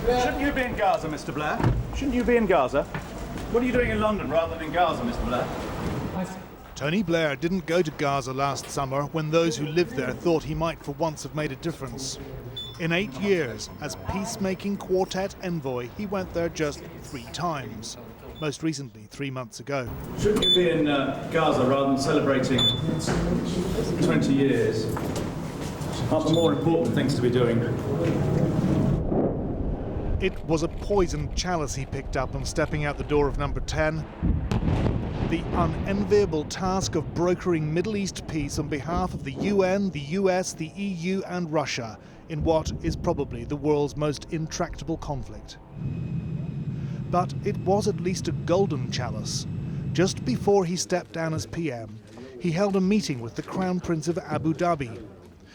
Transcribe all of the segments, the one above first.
Shouldn't you be in Gaza, Mr. Blair? Shouldn't you be in Gaza? What are you doing in London rather than in Gaza, Mr. Blair? Tony Blair didn't go to Gaza last summer when those who lived there thought he might for once have made a difference. In 8 years, as peacemaking Quartet envoy, he went there just 3 times. Most recently, 3 months ago. Shouldn't you be in Gaza rather than celebrating 20 years? Are there more important things to be doing? It was a poisoned chalice he picked up on stepping out the door of number 10. The unenviable task of brokering Middle East peace on behalf of the UN, the US, the EU and Russia in what is probably the world's most intractable conflict. But it was at least a golden chalice. Just before he stepped down as PM, he held a meeting with the Crown Prince of Abu Dhabi.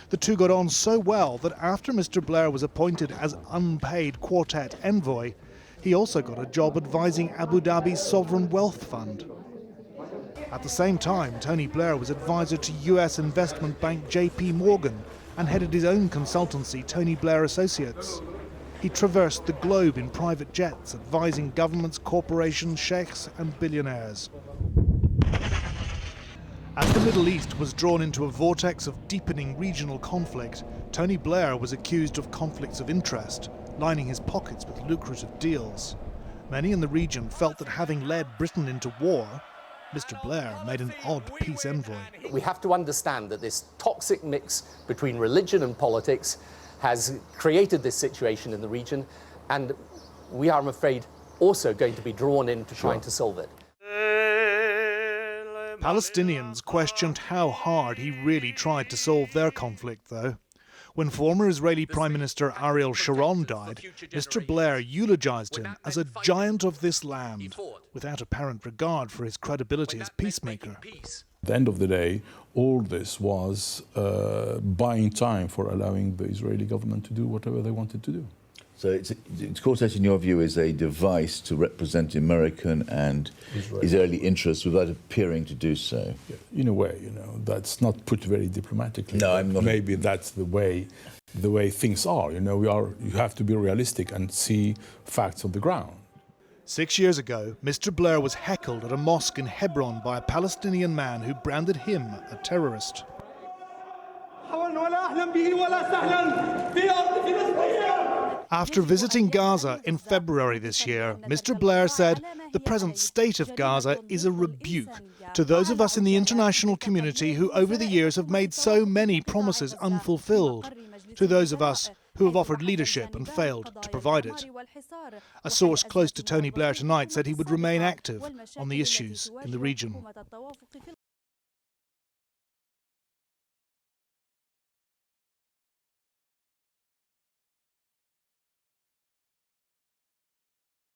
The two got on so well that after Mr. Blair was appointed as unpaid Quartet envoy, he also got a job advising Abu Dhabi's sovereign wealth fund. At the same time, Tony Blair was advisor to US investment bank JP Morgan and headed his own consultancy, Tony Blair Associates. He traversed the globe in private jets, advising governments, corporations, sheikhs and billionaires. As the Middle East was drawn into a vortex of deepening regional conflict, Tony Blair was accused of conflicts of interest, lining his pockets with lucrative deals. Many in the region felt that having led Britain into war, Mr. Blair made an odd peace envoy. We have to understand that this toxic mix between religion and politics has created this situation in the region, and we are, I'm afraid, also going to be drawn into trying to solve it. Palestinians questioned how hard he really tried to solve their conflict, though. When former Israeli Prime Minister Ariel Sharon died, Mr. Blair eulogized him as a giant of this land, without apparent regard for his credibility as peacemaker. At the end of the day, all this was buying time for allowing the Israeli government to do whatever they wanted to do. So it's Quartet, in your view, is a device to represent American and Israeli interests without appearing to do so. Yeah, in a way, that's not put very diplomatically. No, I'm not. Maybe that's the way things are. You have to be realistic and see facts on the ground. 6 years ago, Mr. Blair was heckled at a mosque in Hebron by a Palestinian man who branded him a terrorist. After visiting Gaza in February this year, Mr. Blair said the present state of Gaza is a rebuke to those of us in the international community who over the years have made so many promises unfulfilled, to those of us who have offered leadership and failed to provide it. A source close to Tony Blair tonight said he would remain active on the issues in the region.